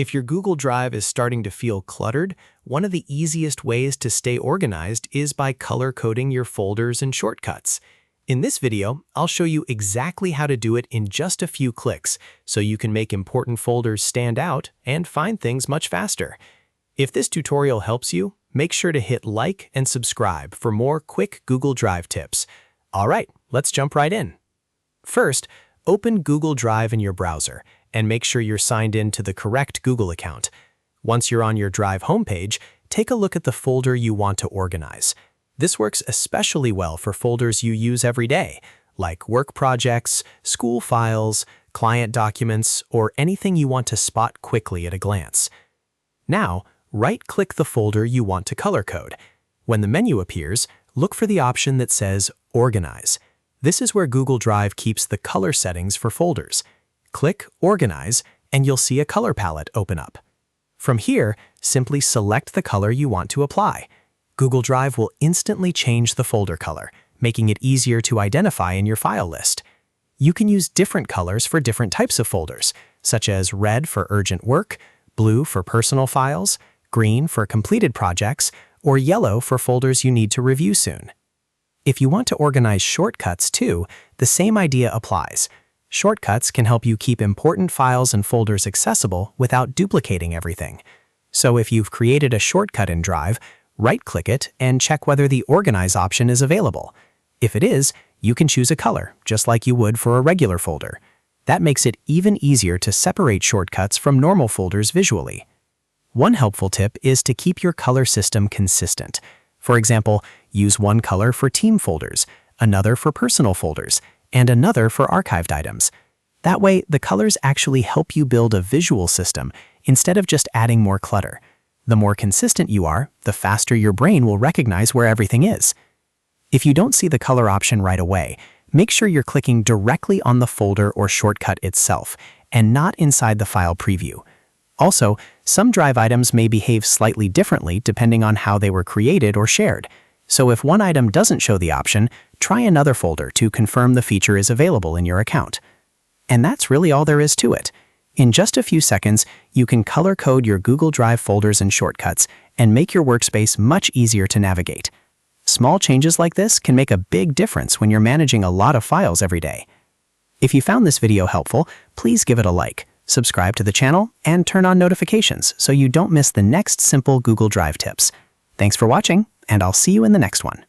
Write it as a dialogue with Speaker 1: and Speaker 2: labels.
Speaker 1: If your Google Drive is starting to feel cluttered, one of the easiest ways to stay organized is by color-coding your folders and shortcuts. In this video, I'll show you exactly how to do it in just a few clicks, so you can make important folders stand out and find things much faster. If this tutorial helps you, make sure to hit like and subscribe for more quick Google Drive tips. All right, let's jump right in. First, open Google Drive in your browser and make sure you're signed in to the correct Google account. Once you're on your Drive homepage, take a look at the folder you want to organize. This works especially well for folders you use every day, like work projects, school files, client documents, or anything you want to spot quickly at a glance. Now, right-click the folder you want to color code. When the menu appears, look for the option that says Organize. This is where Google Drive keeps the color settings for folders. Click Organize, and you'll see a color palette open up. From here, simply select the color you want to apply. Google Drive will instantly change the folder color, making it easier to identify in your file list. You can use different colors for different types of folders, such as red for urgent work, blue for personal files, green for completed projects, or yellow for folders you need to review soon. If you want to organize shortcuts too, the same idea applies. Shortcuts can help you keep important files and folders accessible without duplicating everything. So if you've created a shortcut in Drive, right-click it and check whether the Organize option is available. If it is, you can choose a color, just like you would for a regular folder. That makes it even easier to separate shortcuts from normal folders visually. One helpful tip is to keep your color system consistent. For example, use one color for team folders, another for personal folders, and another for archived items. That way, the colors actually help you build a visual system instead of just adding more clutter. The more consistent you are, the faster your brain will recognize where everything is. If you don't see the color option right away, make sure you're clicking directly on the folder or shortcut itself and not inside the file preview. Also, some Drive items may behave slightly differently depending on how they were created or shared. So if one item doesn't show the option, try another folder to confirm the feature is available in your account. And that's really all there is to it. In just a few seconds, you can color code your Google Drive folders and shortcuts and make your workspace much easier to navigate. Small changes like this can make a big difference when you're managing a lot of files every day. If you found this video helpful, please give it a like, subscribe to the channel, and turn on notifications so you don't miss the next simple Google Drive tips. Thanks for watching, and I'll see you in the next one.